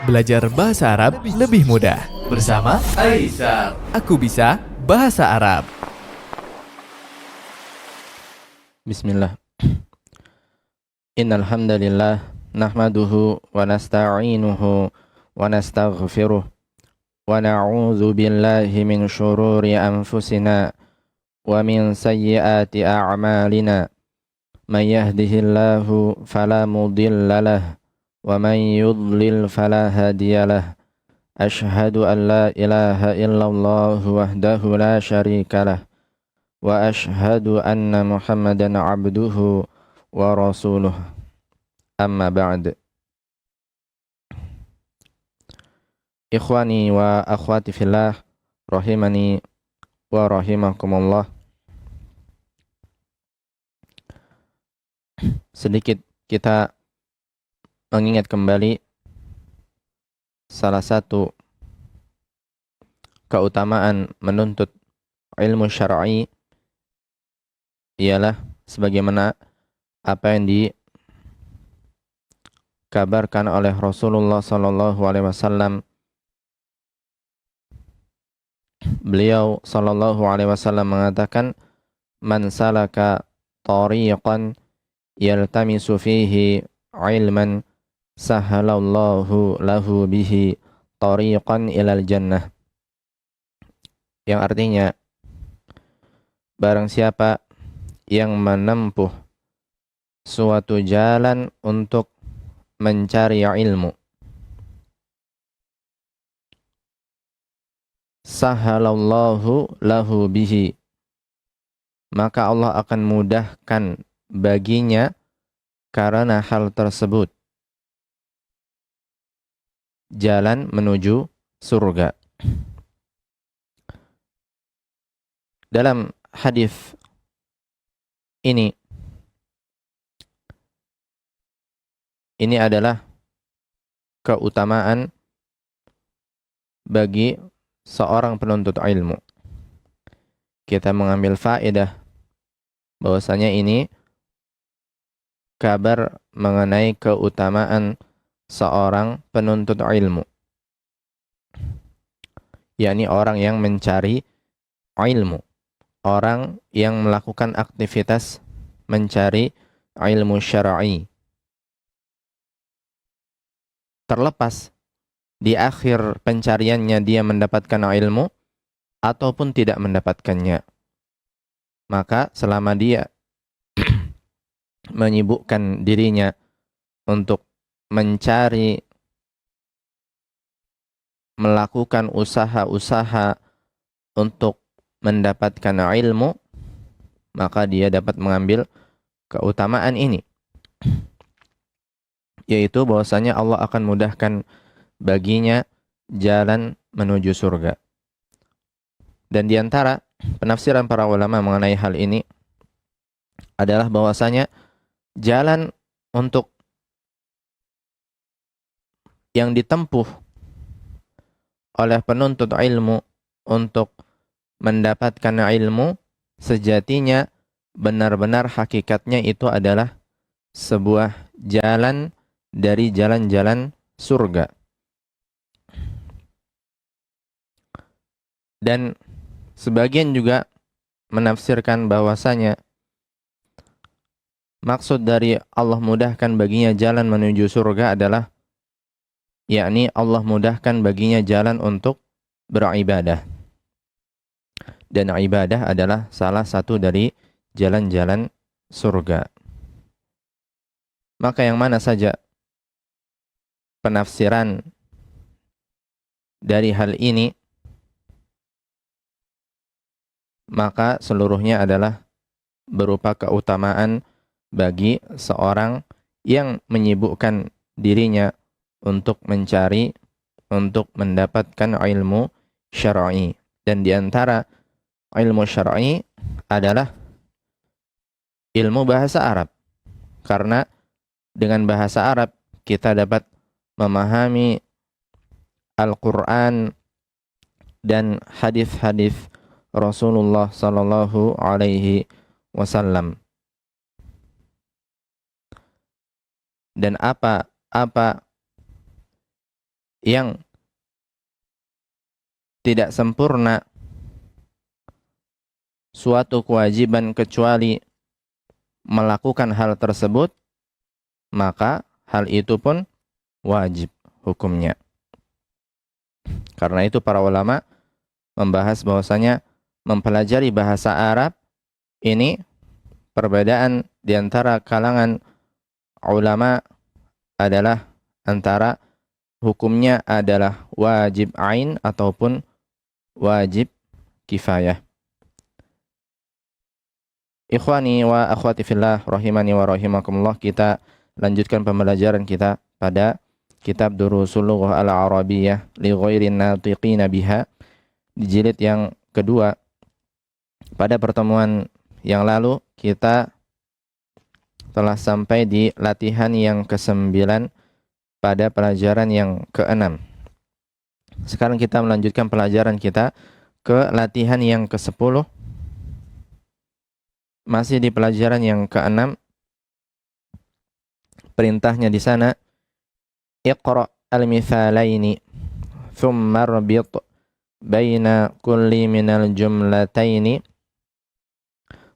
Belajar bahasa Arab lebih mudah. Bersama Aisar. Aku bisa bahasa Arab. Bismillah. Innal hamdalillah nahmaduhu wa nasta'inuhu wa nastaghfiruh wa na'udzu billahi min shururi anfusina wa min sayyiati a'malina. May yahdihillahu fala mudilla lahu wa man yudlil fala hadiyalah. Ashhadu an la ilaha illallah wahdahu la syarika lah wa ashhadu anna Muhammadan abduhu wa rasuluh. Amma ba'd. Ikhwani wa akhwati fillah, rahimani wa rahimakumullah. Sedikit kita mengingat kembali salah satu keutamaan menuntut ilmu syar'i ialah sebagaimana apa yang dikabarkan oleh Rasulullah sallallahu alaihi wasallam. Beliau sallallahu alaihi wasallam mengatakan, "Man salaka tariqan yaltamisu fihi ilman sahalallahu lahu bihi tariqan ilal jannah." Yang artinya, barang siapa yang menempuh suatu jalan untuk mencari ilmu, sahalallahu lahu bihi, maka Allah akan mudahkan baginya karena hal tersebut jalan menuju surga. Dalam hadis ini adalah keutamaan bagi seorang penuntut ilmu. Kita mengambil faedah bahwasanya ini kabar mengenai keutamaan seorang penuntut ilmu, yakni orang yang mencari ilmu, orang yang melakukan aktivitas mencari ilmu syar'i. Terlepas di akhir pencariannya dia mendapatkan ilmu ataupun tidak mendapatkannya, maka selama dia menyibukkan dirinya untuk mencari, melakukan usaha-usaha untuk mendapatkan ilmu, maka dia dapat mengambil keutamaan ini, yaitu bahwasanya Allah akan mudahkan baginya jalan menuju surga. Dan di antara penafsiran para ulama mengenai hal ini adalah bahwasanya jalan untuk yang ditempuh oleh penuntut ilmu untuk mendapatkan ilmu sejatinya benar-benar hakikatnya itu adalah sebuah jalan dari jalan-jalan surga. Dan sebagian juga menafsirkan bahwasanya maksud dari Allah mudahkan baginya jalan menuju surga adalah yakni Allah mudahkan baginya jalan untuk beribadah. Dan ibadah adalah salah satu dari jalan-jalan surga. Maka yang mana saja penafsiran dari hal ini, maka seluruhnya adalah berupa keutamaan bagi seorang yang menyibukkan dirinya untuk mencari, untuk mendapatkan ilmu syar'i. Dan di antara ilmu syar'i adalah ilmu bahasa Arab. Karena dengan bahasa Arab kita dapat memahami Al-Quran dan hadis-hadis Rasulullah sallallahu alaihi wasallam. Dan apa yang tidak sempurna suatu kewajiban kecuali melakukan hal tersebut, maka hal itu pun wajib hukumnya. Karena itu para ulama membahas bahwasanya mempelajari bahasa Arab ini perbedaan di antara kalangan ulama adalah antara hukumnya adalah wajib ain ataupun wajib kifayah. Ikhwani wa akhwati fillah rahimani wa rahimakumullah, kita lanjutkan pembelajaran kita pada kitab Durusul Lughah Al-Arabiyyah li ghairin natiqina biha di jilid yang kedua. Pada pertemuan yang lalu kita telah sampai di latihan yang ke-9 pada pelajaran yang ke-6. Sekarang kita melanjutkan pelajaran kita ke latihan yang ke-10. Masih di pelajaran yang ke-6. Perintahnya di sana, Iqra al-mithalaini thumma arbit baina kulli minal jumlataini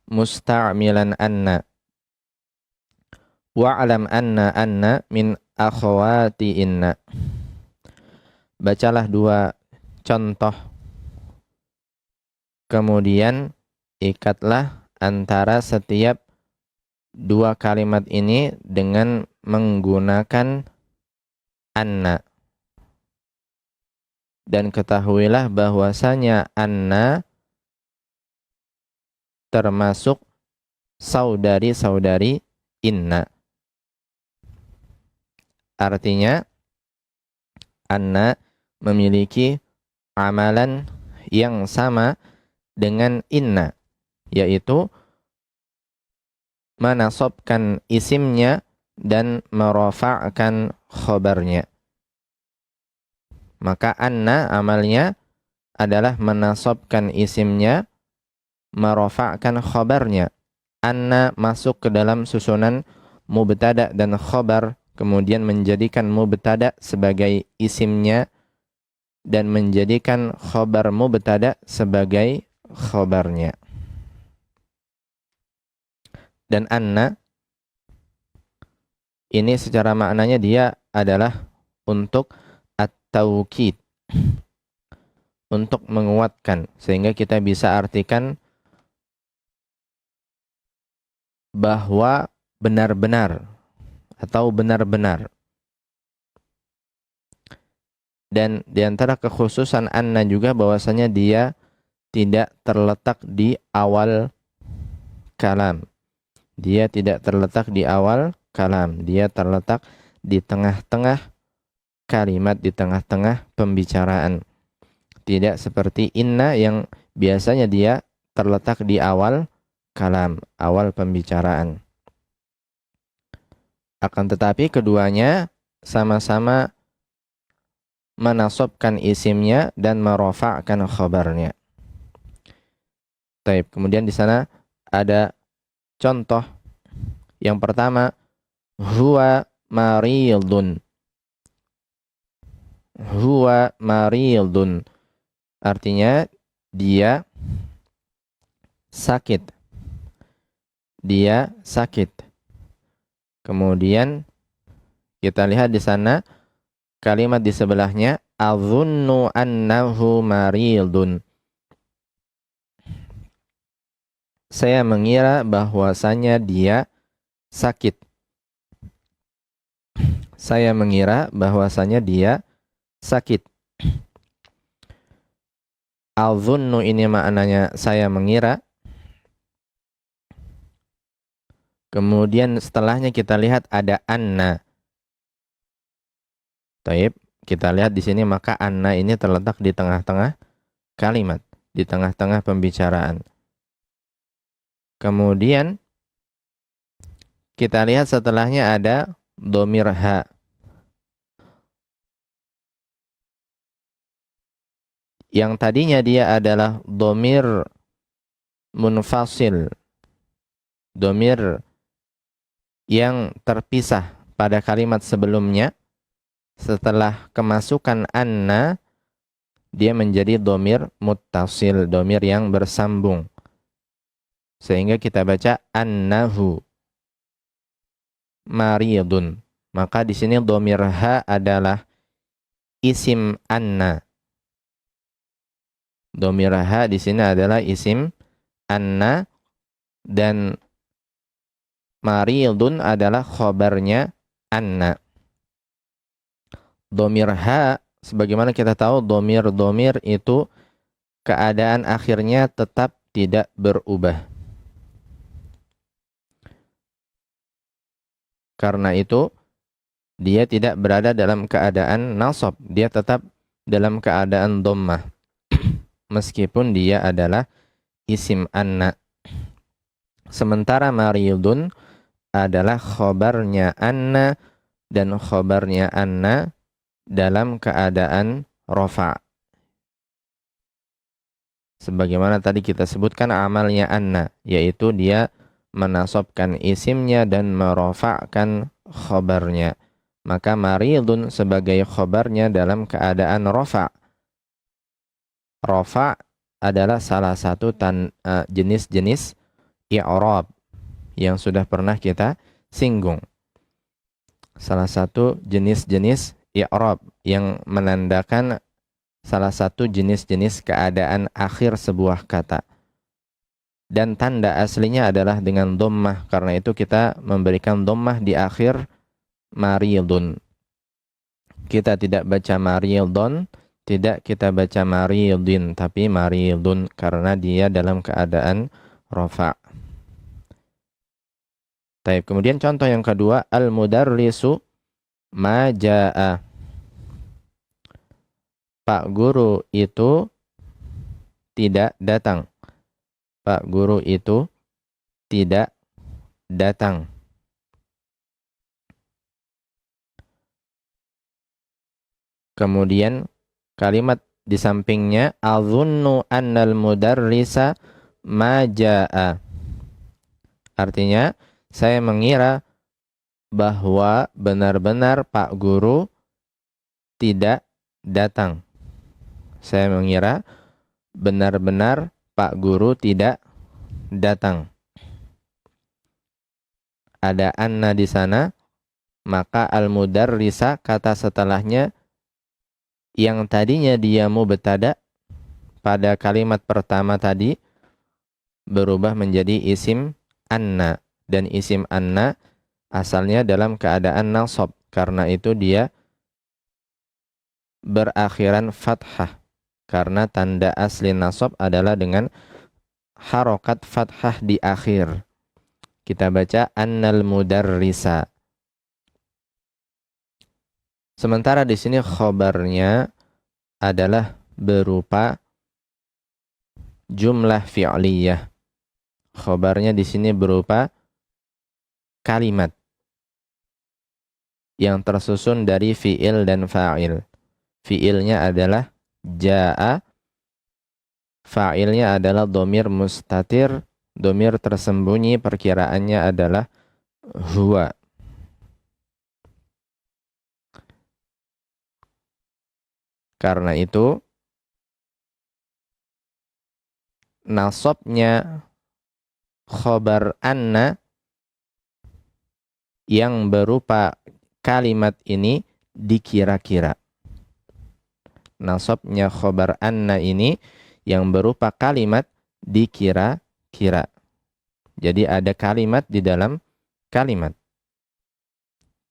musta'milan anna wa'lam anna min akhwati inna. Bacalah dua contoh, kemudian ikatlah antara setiap dua kalimat ini dengan menggunakan anna. Dan ketahuilah bahwasanya anna termasuk saudari-saudari inna. Artinya anna memiliki amalan yang sama dengan inna, yaitu menasabkan isimnya dan merafa'kan khabarnya. Maka anna amalnya adalah menasabkan isimnya, merafa'kan khabarnya. Anna masuk ke dalam susunan mubtada dan khabar, kemudian menjadikan mubtada sebagai isimnya dan menjadikan khabar mubtada sebagai khabarnya. Dan anna ini secara maknanya dia adalah untuk at-taukid, untuk menguatkan, sehingga kita bisa artikan bahwa benar-benar atau benar-benar. Dan di antara kekhususan anna juga bahwasanya dia tidak terletak di awal kalam. Dia tidak terletak di awal kalam. Dia terletak di tengah-tengah kalimat, di tengah-tengah pembicaraan. Tidak seperti inna yang biasanya dia terletak di awal kalam, awal pembicaraan. Akan tetapi keduanya sama-sama menasabkan isimnya dan merafa'kan khabarnya. Taib. Kemudian di sana ada contoh. Yang pertama, huwa maridun. Huwa maridun. Artinya dia sakit. Dia sakit. Kemudian kita lihat di sana kalimat di sebelahnya, adzunnu annahu maridun. Saya mengira bahwasanya dia sakit. Saya mengira bahwasanya dia sakit. Adzunnu ini maknanya saya mengira. Kemudian setelahnya kita lihat ada anna. Taib, kita lihat di sini maka anna ini terletak di tengah-tengah kalimat, di tengah-tengah pembicaraan. Kemudian kita lihat setelahnya ada dhamir ha. Yang tadinya dia adalah dhamir munfasil, dhamir yang terpisah pada kalimat sebelumnya, setelah kemasukan anna, dia menjadi domir muttasil, domir yang bersambung. Sehingga kita baca annahu maridun. Maka di sini domir ha adalah isim anna. Domir ha di sini adalah isim anna, dan maridun adalah khobarnya anna. Domir ha, sebagaimana kita tahu, domir itu keadaan akhirnya tetap tidak berubah. Karena itu, dia tidak berada dalam keadaan nasab. Dia tetap dalam keadaan dhammah. Meskipun dia adalah isim anna. Sementara maridun adalah khobarnya anna, dan khobarnya anna dalam keadaan rofa. Sebagaimana tadi kita sebutkan amalnya anna, yaitu dia menasabkan isimnya dan merofa'kan khobarnya. Maka maridun sebagai khobarnya dalam keadaan rofa'. Rofa' adalah salah satu jenis-jenis i'rab yang sudah pernah kita singgung. Salah satu jenis-jenis i'rab yang menandakan salah satu jenis-jenis keadaan akhir sebuah kata. Dan tanda aslinya adalah dengan dhammah. Karena itu kita memberikan dhammah di akhir maridun. Kita tidak baca maridun, tidak kita baca maridin, tapi maridun karena dia dalam keadaan rafa'. Baik, kemudian contoh yang kedua, al-mudarrisu ma jaa. Pak guru itu tidak datang. Pak guru itu tidak datang. Kemudian kalimat di sampingnya, azunnu annal mudarrisa ma jaa. Artinya, saya mengira bahwa benar-benar Pak guru tidak datang. Saya mengira benar-benar Pak guru tidak datang. Ada anna di sana, maka al-mudarrisa kata setelahnya yang tadinya dia mubtada pada kalimat pertama tadi berubah menjadi isim anna, dan isim anna asalnya dalam keadaan nasab. Karena itu dia berakhiran fathah. Karena tanda asli nasab adalah dengan harokat fathah di akhir. Kita baca annal mudarrisa. Sementara di sini khobarnya adalah berupa jumlah fi'liyah. Khobarnya di sini berupa kalimat yang tersusun dari fi'il dan fa'il. Fi'ilnya adalah jaa, fa'ilnya adalah dhamir mustatir, dhamir tersembunyi, perkiraannya adalah huwa. Karena itu nasabnya khobar anna yang berupa kalimat ini dikira-kira. Nasabnya khobar anna ini yang berupa kalimat dikira-kira. Jadi ada kalimat di dalam kalimat.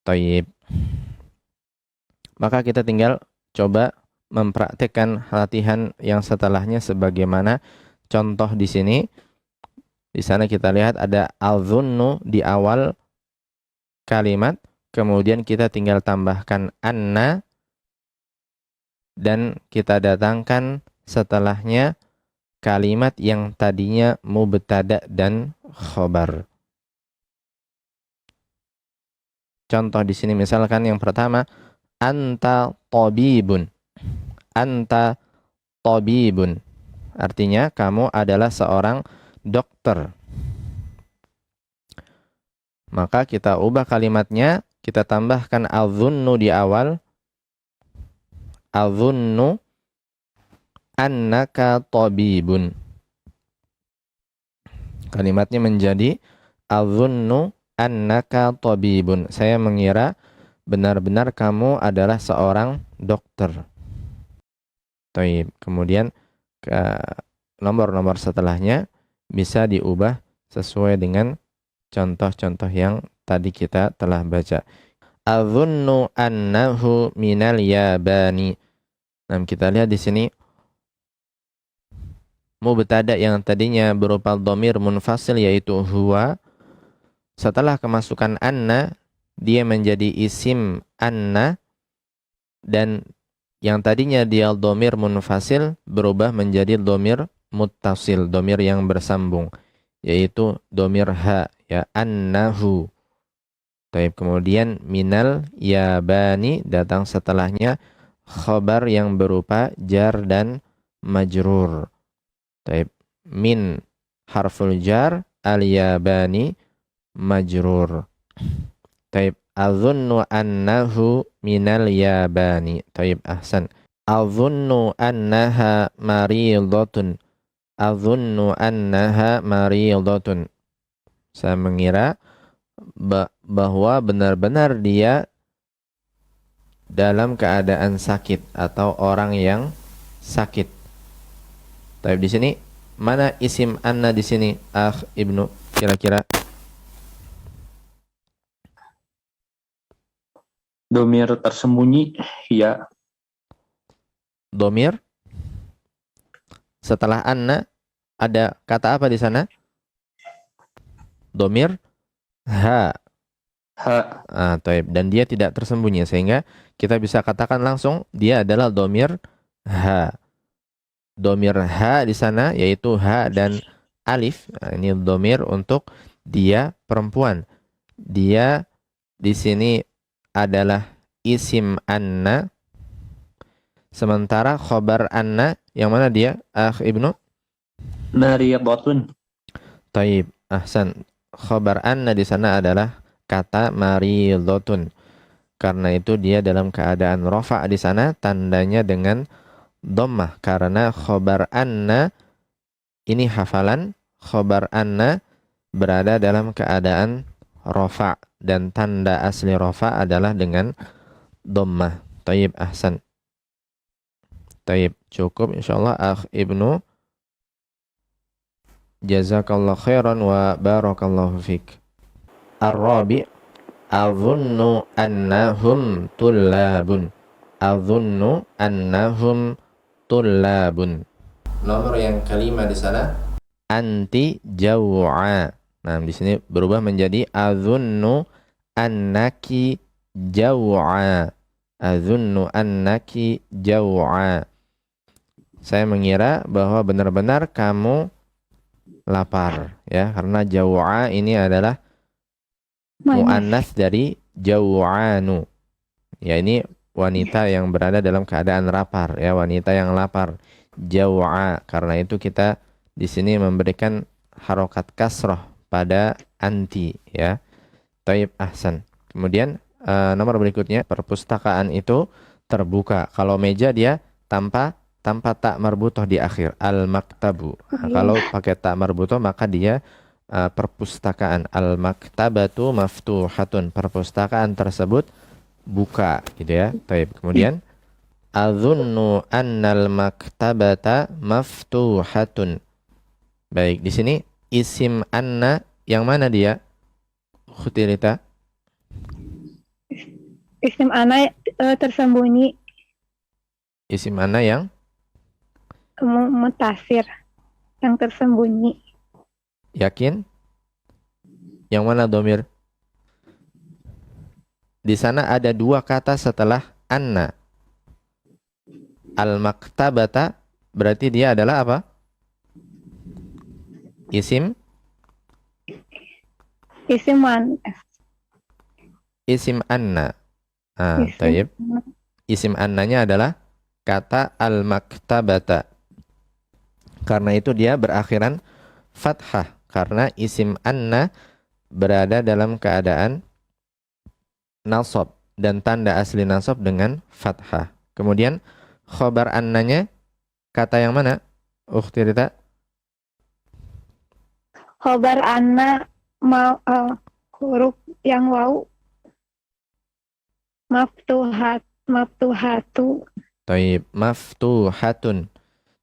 Thayyib. Maka kita tinggal coba mempraktikkan latihan yang setelahnya sebagaimana contoh di sini. Di sana kita lihat ada al-dhunnu di awal kalimat, kemudian kita tinggal tambahkan anna, dan kita datangkan setelahnya kalimat yang tadinya mubtada dan khobar. Contoh di sini misalkan yang pertama, anta tabibun. Anta tabibun. Artinya kamu adalah seorang dokter. Maka kita ubah kalimatnya, kita tambahkan al-dhunnu di awal, Adzunnu annaka tabibun. Kalimatnya menjadi adzunnu annaka tabibun. Saya mengira benar-benar kamu adalah seorang dokter. Taib. Kemudian nomor-nomor setelahnya bisa diubah sesuai dengan contoh-contoh yang tadi kita telah baca. Adzunnu annahu minal yabani. Nah, kita lihat di sini mubtada yang tadinya berupa dhamir munfasil yaitu huwa, setelah kemasukan anna dia menjadi isim anna, dan yang tadinya dia dhamir munfasil berubah menjadi dhamir muttasil, dhamir yang bersambung, yaitu dhamir ha, ya, annahu. Taib. Kemudian minal yabani datang setelahnya khabar yang berupa jar dan majrur. Taib. Min harful jar, al yabani majrur. Taib. Adzunnu annahu minal yabani. Taib, ahsan. Adzunnu annaha maridatun. Adzunnu annaha maridatun. Saya mengira bahwa benar-benar dia dalam keadaan sakit atau orang yang sakit. Taib. Di sini mana isim anna di sini? Ibnu, kira-kira? Domir tersembunyi, ya. Domir setelah anna ada kata apa di sana? Domir ha. Ha. Taib. Dan dia tidak tersembunyi sehingga kita bisa katakan langsung dia adalah domir ha. Domir ha di sana yaitu ha dan alif. Nah, ini domir untuk dia perempuan. Dia di sini adalah isim anna, sementara khobar anna yang mana dia? Ibnu? Maridatun. Taib, ahsan. Khobar anna di sana adalah kata maridatun. Karena itu dia dalam keadaan rafa di sana, tandanya dengan dhammah, karena khobar anna ini hafalan, khobar anna berada dalam keadaan rafa dan tanda asli rafa adalah dengan dhammah. Taib, ahsan. Taib, cukup insyaallah Ibnu. Jazakallahu khairan wa barakallahu fik. Ar-rabi' adzunnu annahum tullabun. Adzunnu annahum tullabun. Nomor yang kelima di sana anti jaw'a. Nah, di sini berubah menjadi adzunnu annaki jaw'a. Adzunnu annaki jaw'a. Saya mengira bahwa benar-benar kamu lapar, ya, karena jaw'a ini adalah muannats dari jaw'anu. Ya, ini wanita yang berada dalam keadaan lapar, ya, wanita yang lapar. Jaw'a. Karena itu kita di sini memberikan harokat kasroh pada anti, ya. Taib, ahsan. Kemudian nomor berikutnya, perpustakaan itu terbuka. Kalau meja dia tanpa tak marbutoh di akhir, al-maktabu. Nah, kalau pakai tak marbutoh maka dia perpustakaan. Al-maktabatu maftuhatun. Perpustakaan tersebut buka, gitu ya. Taib. Kemudian adzunnu annal maktabata maftuhatun. Baik, di sini isim anna yang mana dia? Khutirita. Isim anna tersembunyi. Isim anna yang Mutasir, yang tersembunyi. yakin? Yang mana domir? Di sana ada dua kata setelah anna. Al-maktabata berarti dia adalah apa? Isim anna. Taib. Isim annanya adalah kata al-maktabata. Karena itu dia berakhiran fathah, karena isim anna berada dalam keadaan nasab dan tanda asli nasab dengan fathah. Kemudian khobar annanya kata yang mana? Ukhti Rita? Khobar anna mau huruf yang waw maftuhatu. Taib maftuhatun.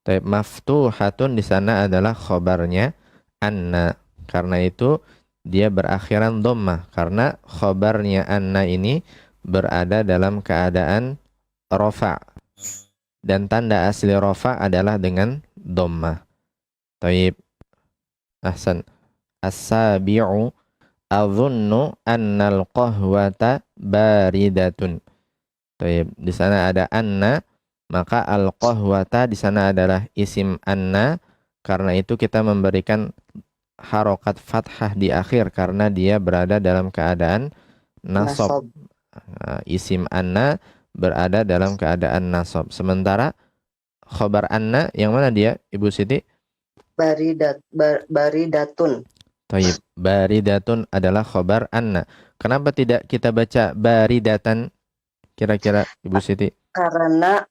Taib maftuhatun di sana adalah khobarnya anna. Karena itu dia berakhiran dhammah karena khobarnya anna ini berada dalam keadaan rafa. Dan tanda asli rafa adalah dengan dhammah. Taib. Ahsan. As-sabi'u adhunnu annal qahwata baridatun. Taib. Di sana ada anna, maka al-qahwata di sana adalah isim anna. Karena itu kita memberikan harokat fathah di akhir karena dia berada dalam keadaan nasab. Isim anna berada dalam keadaan nasab. Sementara khobar anna yang mana dia, Ibu Siti? Baridatun. Taib. Baridatun adalah khobar anna. Kenapa tidak kita baca baridatan? Kira-kira Ibu Siti? Karena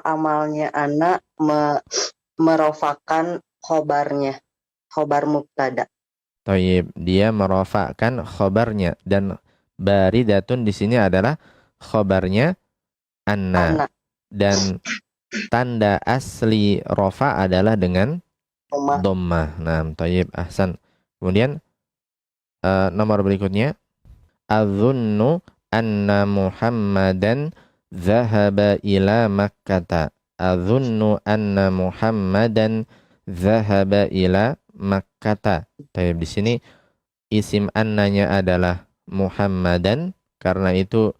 amalnya anak merofakan khobarnya, khobar mubtada. Taib. Dia merofakan khobarnya dan baridatun di sini adalah khobarnya anna. Dan tanda asli rofa adalah dengan dhammah. Nah, taib, ahsan. Kemudian nomor berikutnya, adzunnu anna Muhammadan zahaba ila Makkata. Adzunnu anna Muhammadan zahaba ila Makkata. Taib, di sini isim annanya adalah Muhammadan, karena itu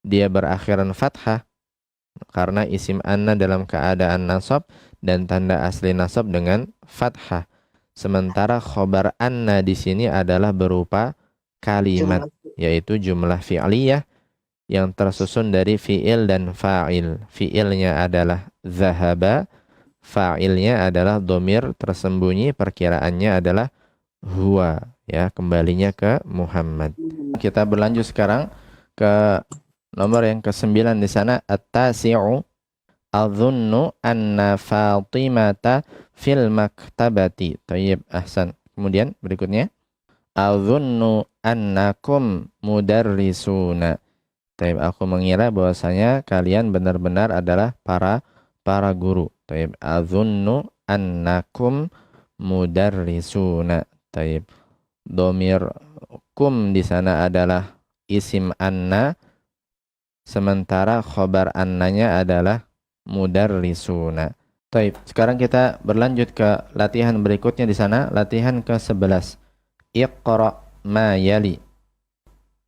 dia berakhiran fathah karena isim anna dalam keadaan nasab dan tanda asli nasab dengan fathah. Sementara khobar anna di sini adalah berupa kalimat, yaitu jumlah fi'liyah yang tersusun dari fi'il dan fa'il. Fi'ilnya adalah zahaba, fa'ilnya adalah dhamir tersembunyi, perkiraannya adalah huwa, ya, kembalinya ke Muhammad. Kita berlanjut sekarang ke nomor yang ke-9 di sana, at-tasi'u adzunnu anna Fatimata fil maktabati. Tayyib, ahsan. Kemudian berikutnya, adzunnu annakum mudarrisuna. Tayyib, aku mengira bahwasanya kalian benar-benar adalah para guru. Tayyib, adzunnu annakum mudarrisuna. Tayyib, dhamir kum di sana adalah isim anna, sementara khobar annanya adalah mudarrisuna. Taib. Sekarang kita berlanjut ke latihan berikutnya di sana, latihan ke-11. Iqra ma yali.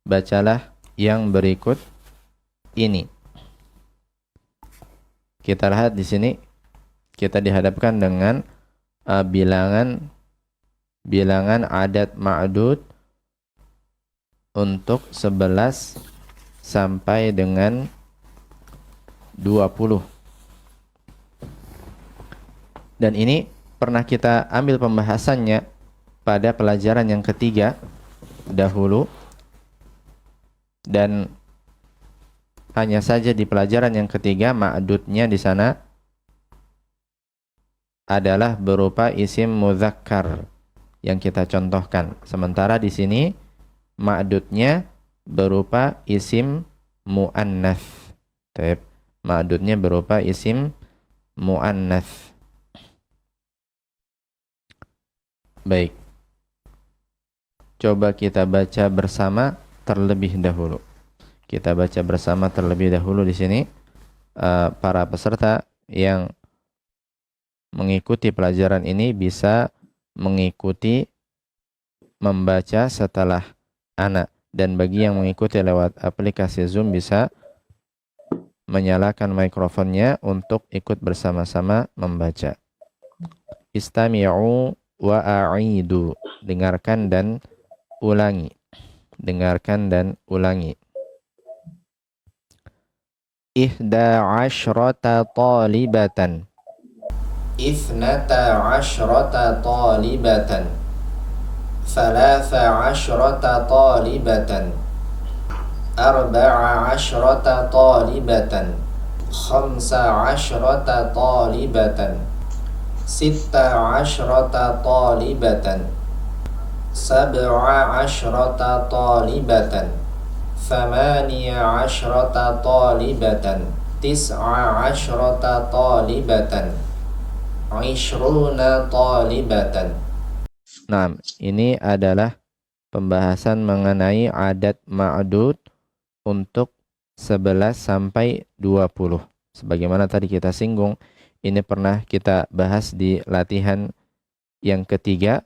Bacalah yang berikut ini. Kita lihat di sini kita dihadapkan dengan bilangan adat ma'dud untuk 11 sampai dengan 20. Dan ini pernah kita ambil pembahasannya pada pelajaran yang ketiga dahulu. Dan hanya saja di pelajaran yang ketiga ma'dudnya di sana adalah berupa isim mudzakkar yang kita contohkan. Sementara di sini ma'dudnya berupa isim muannats. Taib. Ma'dudnya berupa isim muannats. Baik. Coba kita baca bersama terlebih dahulu. Kita baca bersama terlebih dahulu di sini. Para peserta yang mengikuti pelajaran ini bisa mengikuti membaca setelah anak. Dan bagi yang mengikuti lewat aplikasi Zoom bisa menyalakan mikrofonnya untuk ikut bersama-sama membaca. Istami'u wa a'idu. Dengarkan dan ulangi. Dengarkan dan ulangi. Ihda asyrata talibatan. Ithnata asyrata talibatan. Thalatha asyrata talibatan. Arba'a asyrata talibatan. khamsa asyrata talibatan, sitta asyrata talibatan, sab'a asyrata talibatan, thamaniya asyrata talibatan, tis'a asyrata talibatan, ishruna talibatan. Nah, ini adalah pembahasan mengenai adat ma'dud untuk 11 sampai 20. Sebagaimana tadi kita singgung, ini pernah kita bahas di latihan yang ketiga.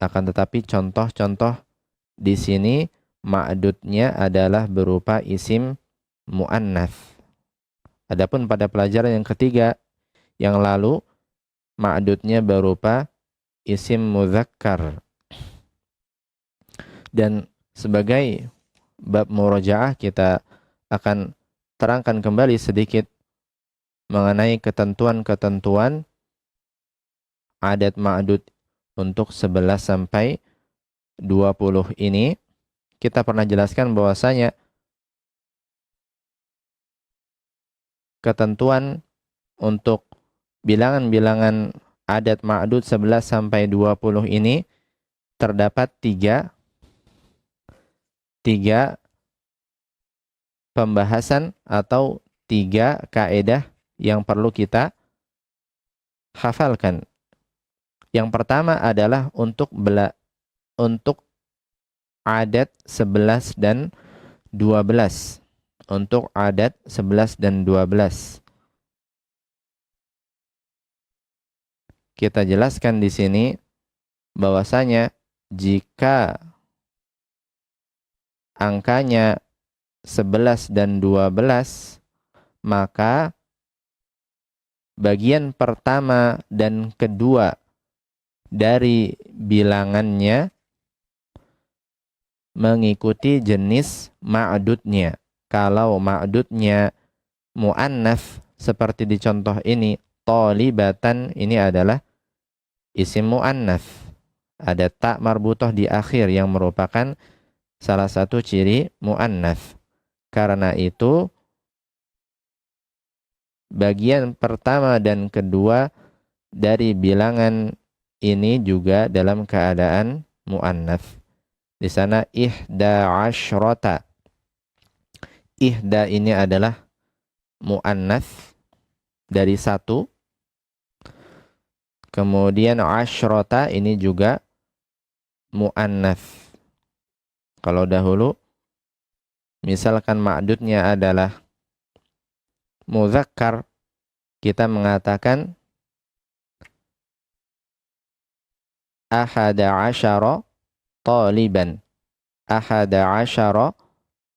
Akan tetapi contoh-contoh di sini ma'dudnya adalah berupa isim mu'annats. Adapun pada pelajaran yang ketiga yang lalu, ma'dudnya berupa isim mudzakkar. Dan sebagai bab murajaah kita akan terangkan kembali sedikit mengenai ketentuan-ketentuan adat ma'dud untuk 11 sampai 20 ini. Kita pernah jelaskan bahwasanya ketentuan untuk bilangan-bilangan adat ma'dud 11 sampai 20 ini terdapat tiga pembahasan atau 3 kaedah yang perlu kita hafalkan. Yang pertama adalah untuk adat 11 dan 12. Untuk adat 11 dan 12. Kita jelaskan di sini bahwasanya jika angkanya 11 dan 12, maka bagian pertama dan kedua dari bilangannya mengikuti jenis ma'dudnya. Kalau ma'dudnya mu'annats seperti di contoh ini, talibatan, ini adalah isim mu'annats. Ada ta marbutah di akhir yang merupakan salah satu ciri mu'annats. Karena itu bagian pertama dan kedua dari bilangan ini juga dalam keadaan mu'annats. Di sana ihda asyrata. Ihda ini adalah mu'annats dari 1. Kemudian asyrata ini juga mu'annats. Kalau dahulu misalkan ma'dudnya adalah mudzakkar, kita mengatakan ahada asyara taliban. Ahada asyara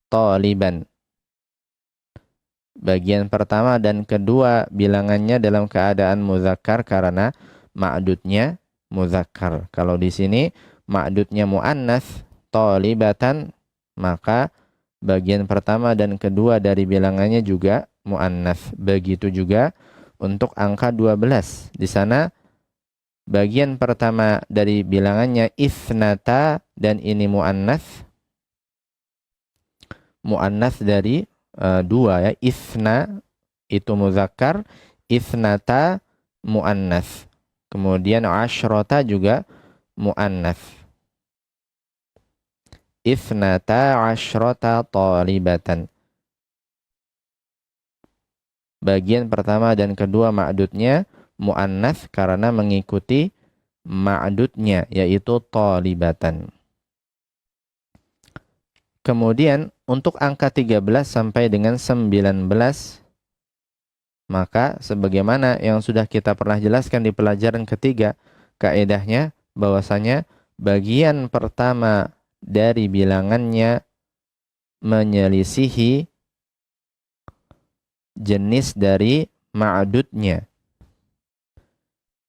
taliban. Bagian pertama dan kedua bilangannya dalam keadaan mudzakkar karena ma'dudnya mudzakkar. Kalau di sini ma'dudnya mu'annats talibatan, maka bagian pertama dan kedua dari bilangannya juga mu'annats. Begitu juga untuk angka 12. Di sana bagian pertama dari bilangannya ithnata, dan ini mu'annats. Mu'annats dari 2 ya. Ithna itu mudzakkar, ithnata mu'annats. Kemudian asyrata juga mu'annats. Ithnata asyrata talibatan. Bagian pertama dan kedua ma'dudnya mu'annats karena mengikuti ma'dudnya, yaitu talibatan. Kemudian untuk angka 13 sampai dengan 19, maka sebagaimana yang sudah kita pernah jelaskan di pelajaran ketiga, kaedahnya bahwasanya bagian pertama dari bilangannya menyelisihi jenis dari ma'dudnya.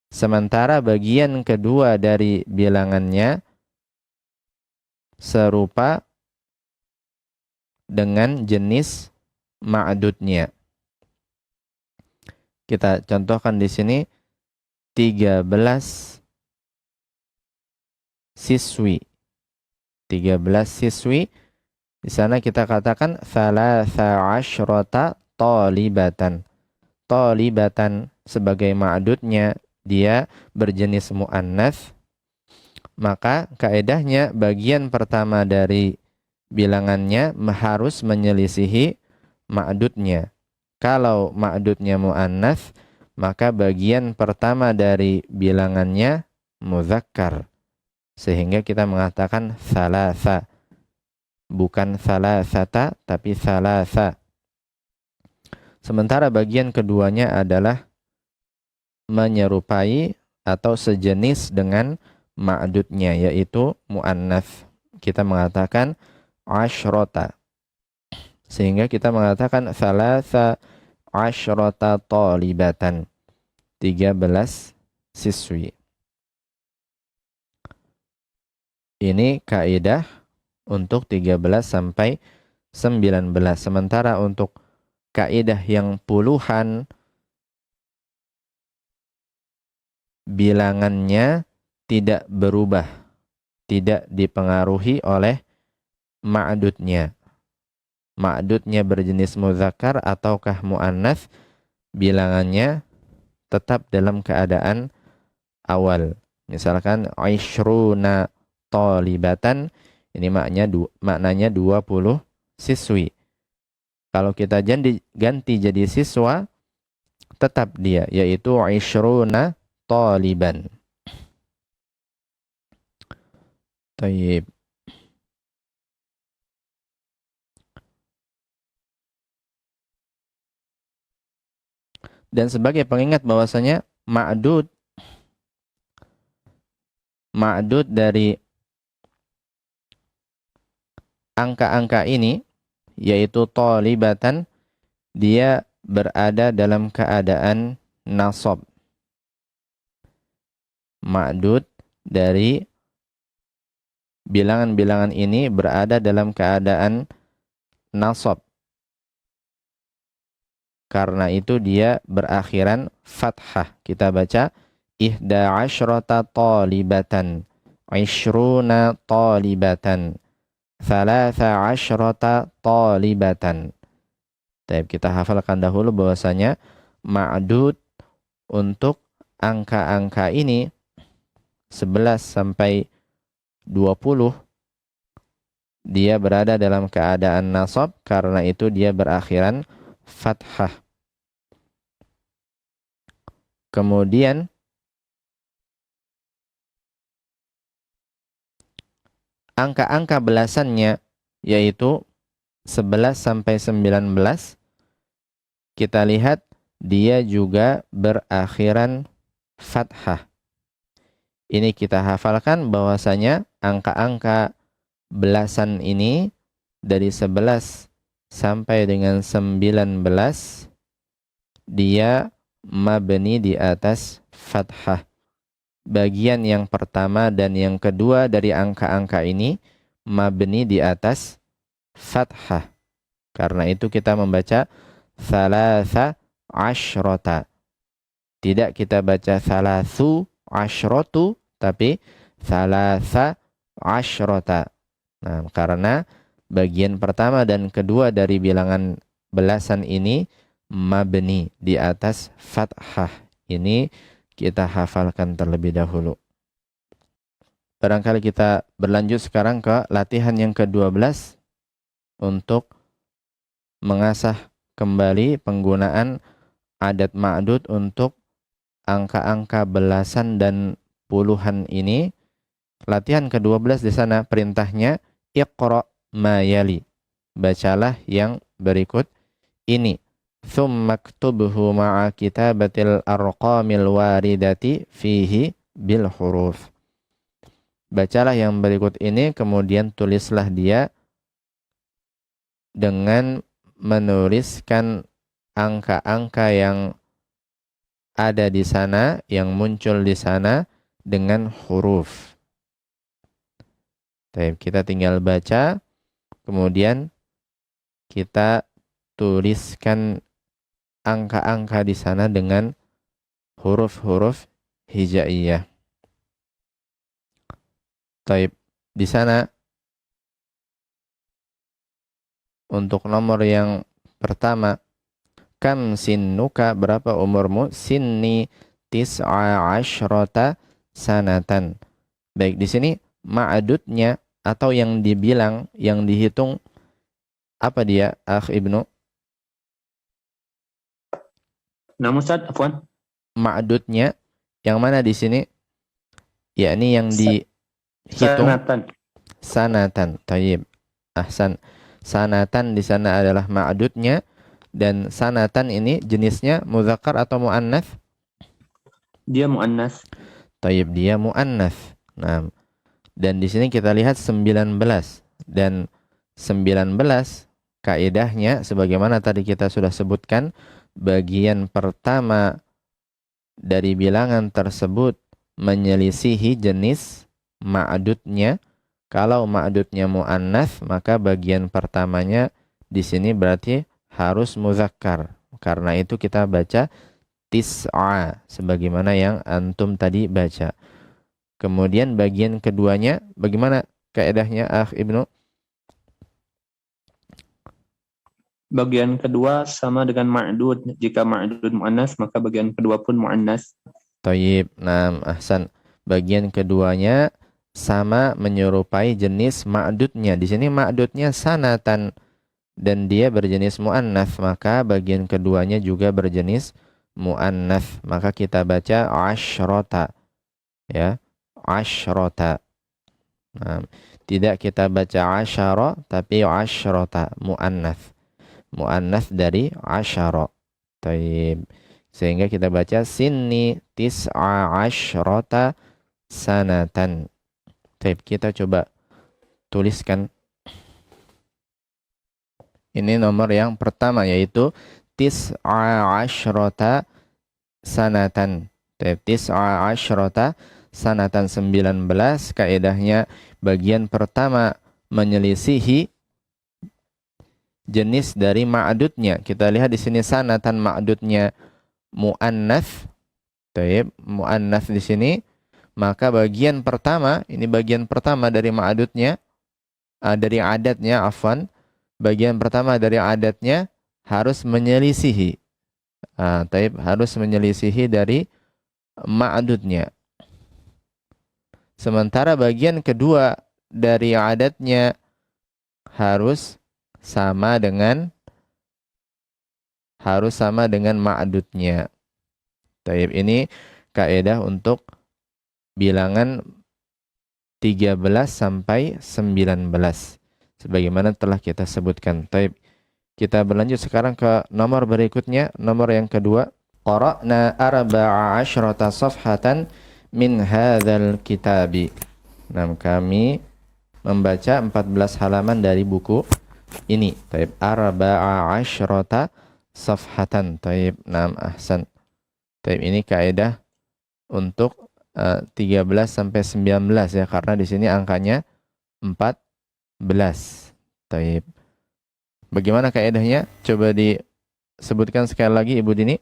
Sementara bagian kedua dari bilangannya serupa dengan jenis ma'dudnya. Kita contohkan di sini 13 siswi. 13 siswi. Di sana kita katakan thalatha asyrata talibatan. Talibatan sebagai ma'dudnya dia berjenis muannats, maka kaedahnya bagian pertama dari bilangannya harus menyelisihi ma'dudnya. Kalau ma'dudnya muannats, maka bagian pertama dari bilangannya muzakkar. Sehingga kita mengatakan salasa. Bukan salasata, tapi salasa. Sementara bagian keduanya adalah menyerupai atau sejenis dengan ma'dudnya, yaitu muannats. Kita mengatakan asyrota. Sehingga kita mengatakan salasa asyrota talibatan. 13 siswi. Ini kaidah untuk 13 sampai 19. Sementara untuk kaidah yang puluhan, bilangannya tidak berubah, tidak dipengaruhi oleh ma'dudnya. Ma'dudnya berjenis muzakkar ataukah muannats, bilangannya tetap dalam keadaan awal. Misalkan aishruna talibatan, ini maknanya 20 siswi. Kalau kita ganti jadi siswa, tetap dia, yaitu aishruna taliban. Taib. Dan sebagai pengingat bahwasanya ma'dud dari angka-angka ini, yaitu talibatan, dia berada dalam keadaan nasab. Ma'dud dari bilangan-bilangan ini berada dalam keadaan nasab. Karena itu dia berakhiran fathah. Kita baca ihda asyrata talibatan, ishruna talibatan, thalatha asyrata talibatan. Kita hafalkan dahulu bahwasanya ma'dud untuk angka-angka ini 11 sampai 20 dia berada dalam keadaan nasab, karena itu dia berakhiran fathah. Kemudian angka-angka belasannya, yaitu 11 sampai 19, kita lihat dia juga berakhiran fathah. Ini kita hafalkan bahwasanya angka-angka belasan ini dari 11 sampai dengan 19 dia mabni di atas fathah. Bagian yang pertama dan yang kedua dari angka-angka ini mabni di atas fathah. Karena itu kita membaca thalatha asyrota. Tidak kita baca thalathu asyratu, tapi thalatha asyrota. Nah, karena bagian pertama dan kedua dari bilangan belasan ini mabni di atas fathah. Ini kita hafalkan terlebih dahulu. Barangkali kita berlanjut sekarang ke latihan yang ke-12 untuk mengasah kembali penggunaan adat ma'dud untuk angka-angka belasan dan puluhan ini. Latihan ke-12 di sana perintahnya iqra ma yali. Bacalah yang berikut ini. Thumma ktubhu ma'a kitabatil arqamil waridati fihi bil huruf. Bacalah yang berikut ini, kemudian tulislah dia dengan menuliskan angka-angka yang ada di sana, yang muncul di sana dengan huruf. Kita tinggal baca, kemudian kita tuliskan angka-angka di sana dengan huruf-huruf hijaiyah. Di sana untuk nomor yang pertama Kam sinnuka, berapa umurmu? Sinni tis'a asyrata sanatan. Baik, di sini ma'adudnya atau yang dibilang, yang dihitung, apa dia, Akh Ibnu? Namun Ustaz, afwan. Ma'adudnya yang mana di sini? Yakni yang dihitung Sanatan. sanatan. Tayyib. Ahsan. Sanatan di sana adalah ma'adudnya, dan sanatan ini jenisnya muzakkar atau muannats? Dia muannas. Tayyib, dia muannats. Nah, dan di sini kita lihat 19, dan 19 kaidahnya sebagaimana tadi kita sudah sebutkan, bagian pertama dari bilangan tersebut menyelisihi jenis ma'adudnya. Kalau ma'adudnya muannats, maka bagian pertamanya di sini berarti harus muzakkar. Karena itu kita baca tis'a sebagaimana yang antum tadi baca. Kemudian bagian keduanya bagaimana kaidahnya, Akh Ibnu? Bagian kedua sama dengan ma'dud. Jika ma'dud muannas, maka bagian kedua pun muannas. Thayyib. Naam, ahsan. Bagian keduanya sama menyerupai jenis ma'dudnya. Di sini ma'dudnya sanatan dan dia berjenis muannats, maka bagian keduanya juga berjenis muannats. Maka kita baca asyrota. Ya, asyrota. Nah, tidak kita baca asyara tapi asyrota, muannats. Muannats dari asyara. Taib. Sehingga kita baca sinni tis'a asyrota sanatan. Taib, kita coba tuliskan. Ini nomor yang pertama, yaitu tis'a asyrota sanatan. Taib, tis'a asyrota sanatan, 19. Kaidahnya bagian pertama menyelisihi jenis dari ma'adudnya. Kita lihat di sini sanatan ma'adudnya muannats. Taib, muannats di sini. Maka bagian pertama, ini bagian pertama dari ma'adudnya, dari adatnya, afwan. Bagian pertama dari adatnya harus menyelisihi. Taib, harus menyelisihi dari ma'adudnya. Sementara bagian kedua dari adatnya harus sama dengan ma'adudnya. Taib, ini kaidah untuk bilangan 13 sampai 19 sebagaimana telah kita sebutkan. Taib, kita berlanjut sekarang ke nomor berikutnya, nomor yang kedua. Qara'na arba'a asyrata safhatan min hadzal kitabi. Nah, kami membaca 14 halaman dari buku ini. Taib, arba'a asyrata safhatan. Taib, nam, ahsan. Taib, ini kaidah untuk 13 sampai 19 ya, karena di sini angkanya 14. Taib. Bagaimana kaidahnya? Coba disebutkan sekali lagi Ibu Dini.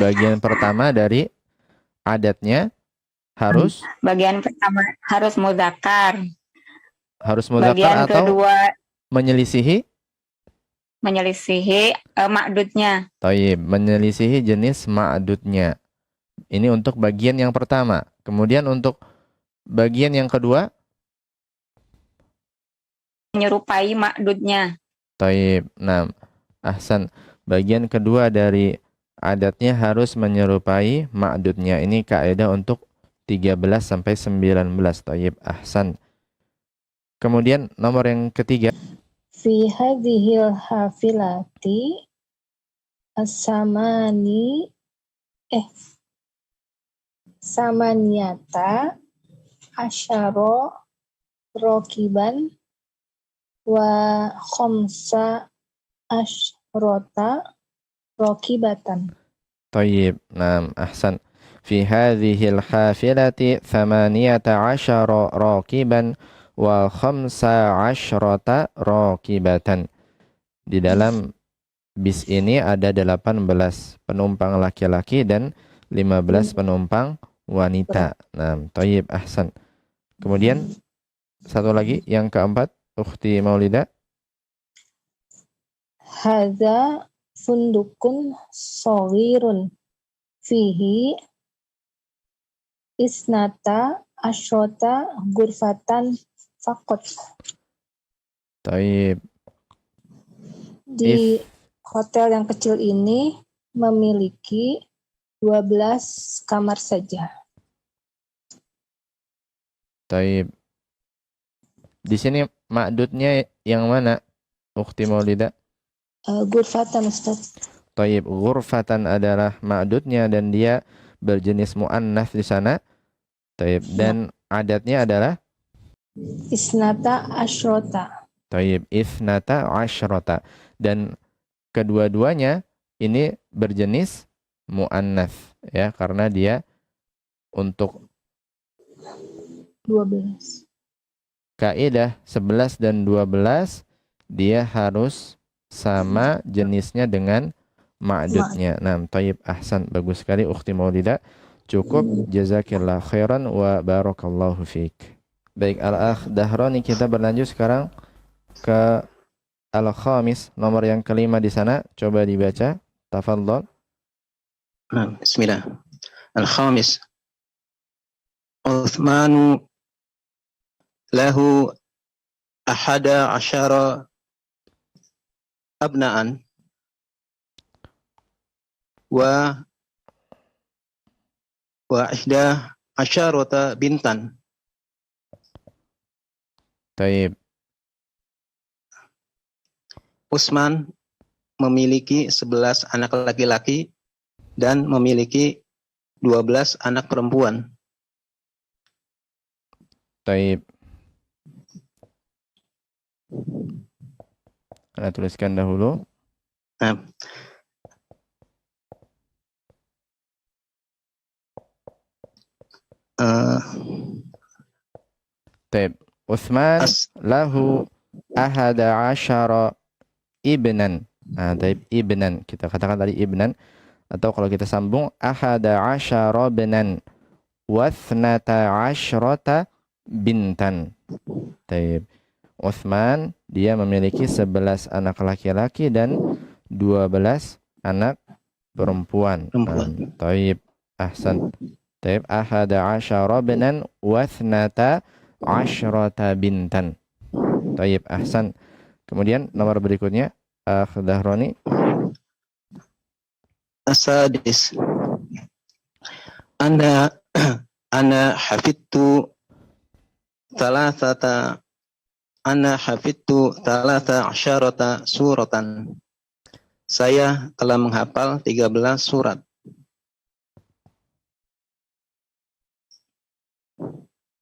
Bagian pertama dari adatnya harus, bagian pertama harus muzakkar. Harus muzakkar Bagian atau kedua menyelisihi ma'dudnya. Taib, menyelisihi jenis ma'dudnya. Ini untuk bagian yang pertama. Kemudian untuk bagian yang kedua Menyerupai ma'dudnya. Taib. Nah, ahsan. Bagian kedua dari adatnya harus menyerupai ma'dudnya. Ini kaidah untuk 13 sampai 19. Taib, ahsan. Kemudian nomor yang ketiga. Fi hadhil hafilati samaniata asyara rokiban wa khamsa asyrota rokibatan. Tayyib, naam, ahsan. Fi hadhil hafilati 18 rakiban wa 15 rakibatan. Di dalam bis ini ada 18 penumpang laki-laki dan 15 penumpang wanita. Naam, tayyib, ahsan. Kemudian satu lagi yang keempat, Ukhti Maulida. Hadza Fundukun soghirun fihi isnata asyrota gurfatan fakot. Taib. Di hotel yang kecil ini memiliki 12 kamar saja. Taib. Di sini ma'dudnya yang mana? Ukhti Maulida. Gurfatan, Ustaz. Taib. Ghurfatan adalah ma'dudnya dan dia berjenis mu'annats di sana. Taib. Dan adatnya adalah Isnata asyrota. taib. Ithnata asyrota. Dan kedua-duanya ini berjenis mu'annats ya, karena dia untuk 12. kaidah 11 dan 12 dia harus sama jenisnya dengan ma'dudnya. Nah, taib, ahsan, bagus sekali Ukhti Maulida. Cukup, jazakillah khairan wa barakallahu fiik. Baik, Al-Akh Dahrani, kita berlanjut sekarang ke Al-Khamis, nomor yang kelima di sana. Coba dibaca, tafadhol. Bismillah. Al-Khamis. Uthmanu lahu ahada asyara abna'an wa ihda asyarata bintan. Taib. Utsman memiliki 11 anak laki-laki dan memiliki 12 anak perempuan. Taib. Anda tuliskan dahulu. Nah, Taib. Utsman lahu ahada asyara ibnan. Nah, taib, ibnan. Kita katakan tadi ibnan. Atau kalau kita sambung, ahada asyara ibnan wathnata asyrata bintan. Taib. Utsman, dia memiliki 11 anak laki-laki dan 12 anak perempuan. Taib, ahsan. Taib, ahada asyara ibnan wathnata asyrata bintan. Taib, ahsan. Kemudian nomor berikutnya, Akh Dahrani. Asadis. Ana hafidtu thalathata asyarata suratan. Saya telah menghafal 13 surat.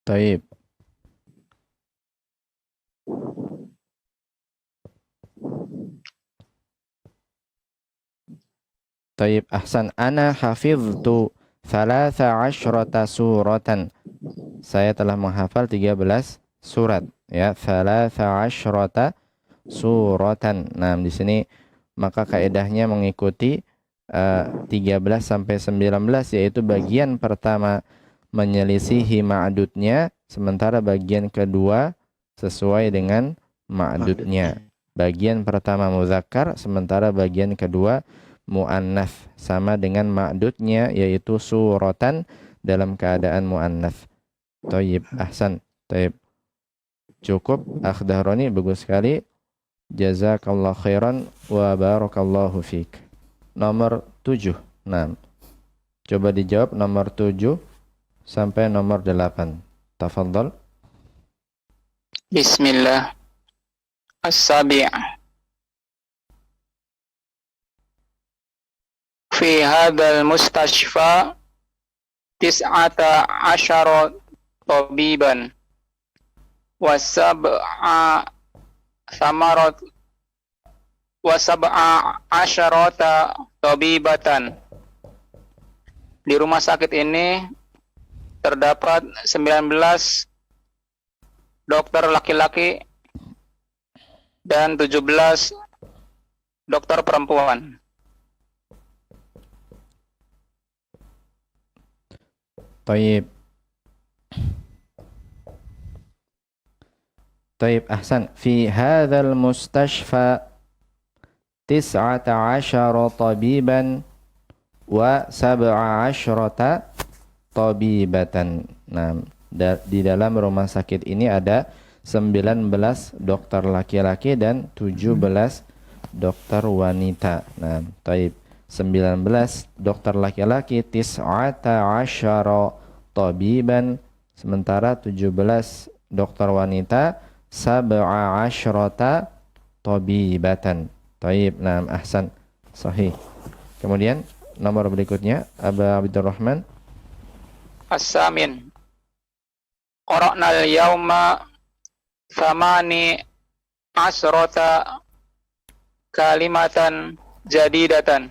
Taib. Taib, ahsan. Ana hafiztu thalatha asyrata suratan. Saya telah menghafal 13 surat. Ya, thalatha asyrata suratan. Nah, di sini maka kaidahnya mengikuti 13 sampai 19, yaitu bagian pertama menyelisihi ma'dudnya, sementara bagian kedua sesuai dengan ma'dudnya. Bagian pertama muzakkar, sementara bagian kedua mu'annats, sama dengan ma'dudnya, yaitu suratan dalam keadaan mu'annats. Taib, ahsan. Taib. Cukup, Akh Dahrani, bagus sekali. Jazakallah khairan wa barakallahu fiik. Nomor 7. Nah, coba dijawab nomor 7 sampai nomor 8. Tafadhal. Bismillah. As-sabi'. Fi hadzal mustashfa 19 tabiban wa sab'a asyarata tabibatan. Di rumah sakit ini terdapat 19 dokter laki-laki dan 17 dokter perempuan. Taib. Taib, ahsan. Fi hadzal mustashfa, tis'ata asyara tabiban wa sab'a asyrata tabibatan. Nah, di dalam rumah sakit ini ada 19 dokter laki-laki dan 17 dokter wanita. Nah, taib 19 dokter laki-laki, tis'ata asyara tabiban, sementara 17 dokter wanita, sab'a asyrata tabibatan. Taib, nah, ahsan, sahih. Kemudian nomor berikutnya, Aba Abdurrahman. As-samin. Qara'nal yawma thamani asrota kalimatan jadidatan.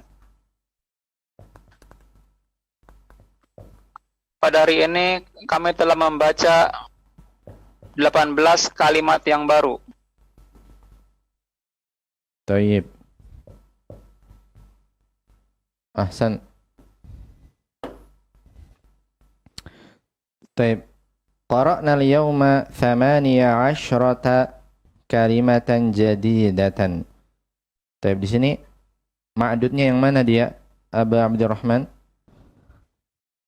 Pada hari ini kami telah membaca 18 kalimat yang baru. Taib. Ahsan. Taib. Qara'na al-yawma 18 kalimatan jadidatan. Taib, di sini ma'dudnya yang mana dia, Aba Abdurrahman?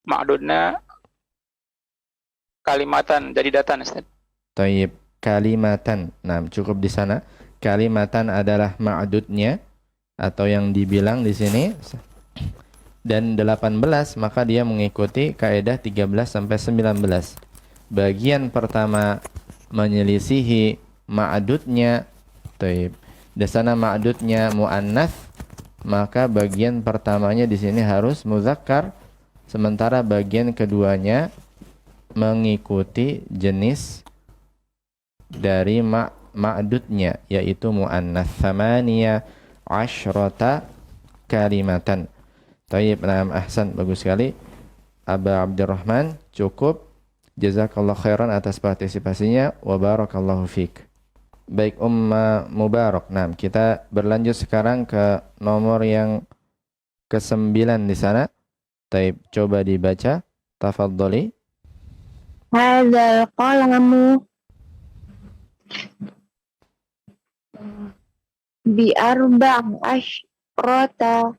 Ma'dudnya kalimatan jadidatan, Ustaz. Taib, kalimatan. Nah, cukup di sana. Kalimatan adalah ma'dudnya atau yang dibilang di sini. Dan 18 maka dia mengikuti kaidah 13 sampai 19. Bagian pertama menyelisihi ma'dudnya. Taib. Di sana ma'dudnya muannats, maka bagian pertamanya di sini harus muzakkar, sementara bagian keduanya mengikuti jenis dari ma'dudnya, yaitu muannats. Thamaniya asyrata kalimatan. Taib, na'am, ahsan, bagus sekali Aba Abdurrahman, cukup. Jazakallah khairan atas partisipasinya, wa barakallahu fiik. Baik, Mubarak. Nah, kita berlanjut sekarang ke nomor yang ke-9 di sana. Taib, coba dibaca. Tafadhali. Hadzal qalamu bi arba' asyrata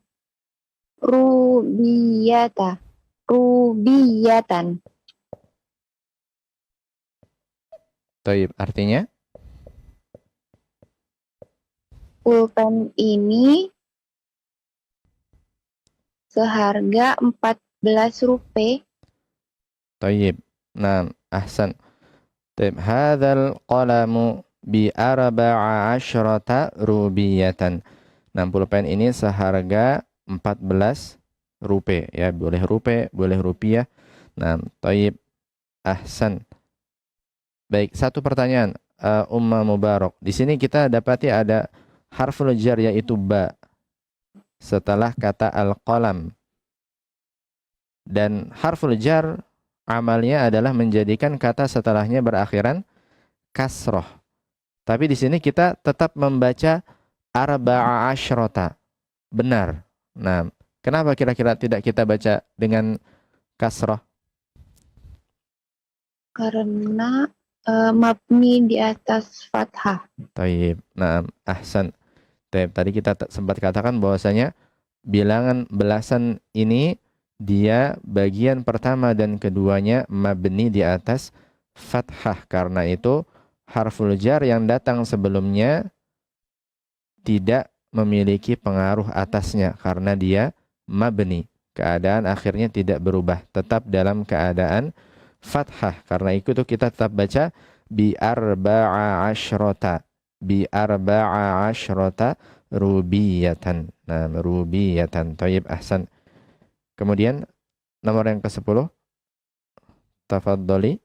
rubiyatan. Taib, artinya? Pulpen ini seharga 14 rupiah. Taib, nah, ahsan. Taib, hadzal qalamu bi arba'a asyrata rubiyatan. Nah, pulpen ini seharga 14 rupiah, ya, boleh rupiah, boleh rupiah. Nah, taib, ahsan. Baik, satu pertanyaan, Mubarak. Di sini kita dapati ada harful jar, yaitu ba setelah kata al-qalam. Dan harful jar amalnya adalah menjadikan kata setelahnya berakhiran kasroh. Tapi di sini kita tetap membaca arba'a asyrota. Benar. Nah, kenapa kira-kira tidak kita baca dengan kasroh? Karena mabni di atas fathah. Taib. Nah, ahsan. Taib. Tadi kita sempat katakan bahwasanya bilangan belasan ini dia bagian pertama dan keduanya mabni di atas fathah. Karena itu harful jar yang datang sebelumnya tidak memiliki pengaruh atasnya karena dia mabni. Keadaan akhirnya tidak berubah, tetap dalam keadaan fathah. Karena itu kita tetap baca bi arba'a asyrota, bi arba'a asyrota rubiyatan. Nah, rubiyatan. Taib, ahsan. Kemudian nomor yang ke-10. Tafadhali.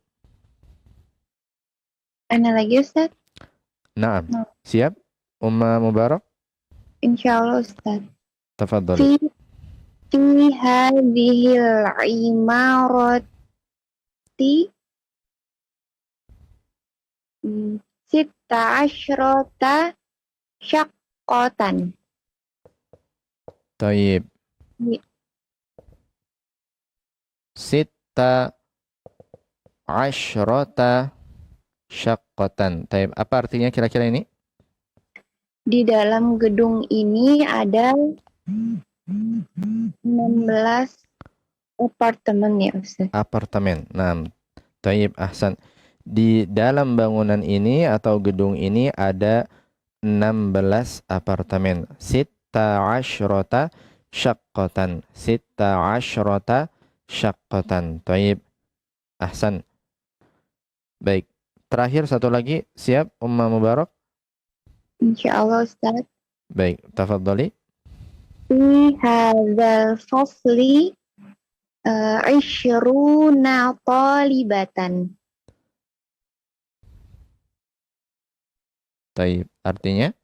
Ana lagi, Ustaz? Naam. Siap? Mubarak? Insyaallah, Ustaz. Tafadhali. Fi hadhil imarati sita asyrota syaqqatan. Taib. Sita asyrota syaqqatan. Taib. Apa artinya kira-kira ini? Di dalam gedung ini ada 16 apartemen ya Ustaz. Apartemen. Nah, taib, ahsan. Di dalam bangunan ini atau gedung ini ada 16 apartemen. Sitta asyrota syaqqatan. Sitta asyrota syaqqatan. Taib, ahsan. Baik. Terakhir satu lagi. Siap, Ummah Mubarak? Insyaallah Ustaz. Baik, tafadhali. Fi hadzal fasli 20 talibatan. Taib. Artinya?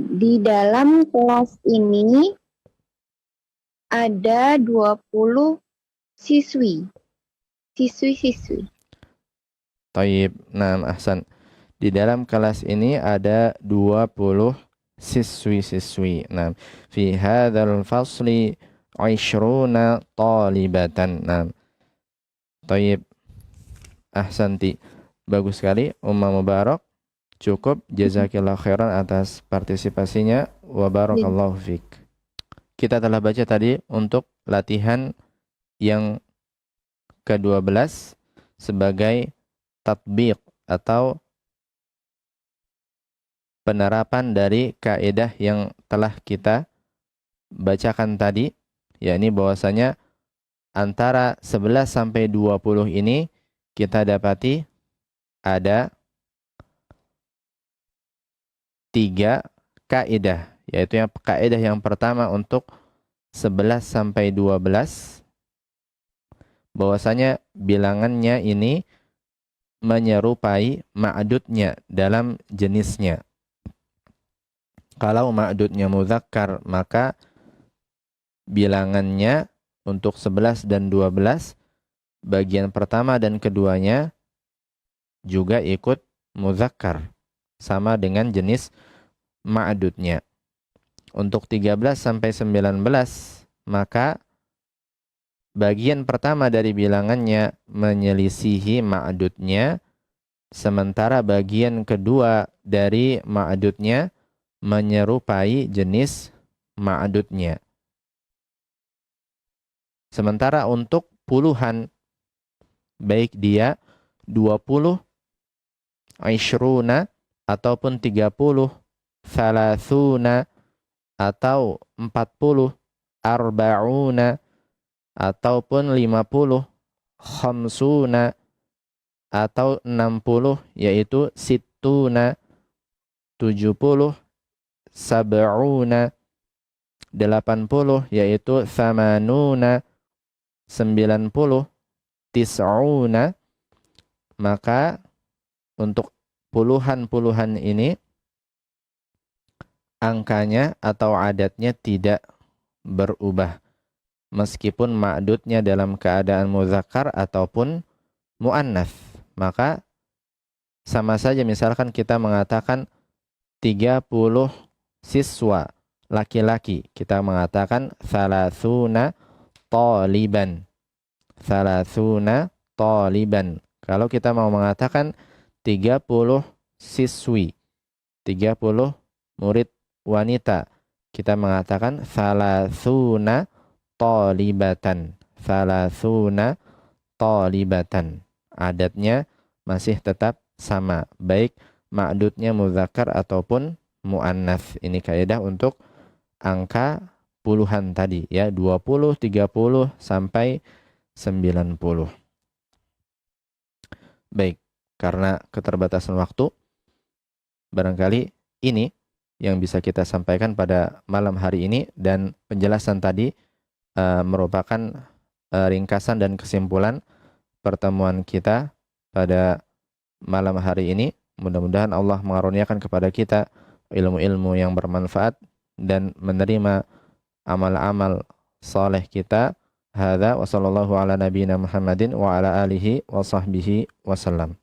Di dalam kelas ini ada 20 siswi. Siswi-siswi. Taib. Nah, ahsan. Di dalam kelas ini ada 20 siswi-siswi. Nah, fi hadzal fasli 20 talibatan. Nah, taib. Ahsanti. Bagus sekali, Ummah Mubarak. Cukup, jazakillah khairan atas partisipasinya. Wa barakallahu fik. Kita telah baca tadi untuk latihan yang ke-12 sebagai tatbiq atau penerapan dari kaidah yang telah kita bacakan tadi, yakni bahwasanya antara 11 sampai 20 ini kita dapati ada 3 kaidah, yaitu yang kaidah yang pertama untuk 11 sampai 12 bahwasanya bilangannya ini menyerupai ma'dudnya dalam jenisnya. Kalau ma'dudnya muzakkar, maka bilangannya untuk 11 dan 12 bagian pertama dan keduanya juga ikut muzakkar, sama dengan jenis ma'dudnya. Untuk 13 sampai 19 maka bagian pertama dari bilangannya menyelisihi ma'dudnya, sementara bagian kedua dari ma'dudnya menyerupai jenis ma'dudnya. Sementara untuk puluhan, baik dia 20, 20 ataupun 30, 30 atau 40, 40 ataupun 50, 50 atau 60 yaitu 60, 70, 70, 80 yaitu 80, 90, 90, maka untuk puluhan-puluhan ini angkanya atau adatnya tidak berubah meskipun ma'dudnya dalam keadaan muzakkar ataupun muannats. Maka sama saja misalkan kita mengatakan 30 siswa laki-laki, kita mengatakan 30 taliban. 30 taliban. Kalau kita mau mengatakan 30 siswi, 30 murid wanita, kita mengatakan 30 talibatan. 30 talibatan. Adatnya masih tetap sama, baik ma'dudnya muzakkar ataupun muannats. Ini kaidah untuk angka puluhan tadi ya, 20, 30 sampai 90. Baik, karena keterbatasan waktu, barangkali ini yang bisa kita sampaikan pada malam hari ini, dan penjelasan tadi merupakan ringkasan dan kesimpulan pertemuan kita pada malam hari ini. Mudah-mudahan Allah mengaruniakan kepada kita ilmu-ilmu yang bermanfaat dan menerima amal-amal saleh kita. Hadza wa sallallahu ala nabiyyina Muhammadin wa ala alihi wa sahbihi wasallam.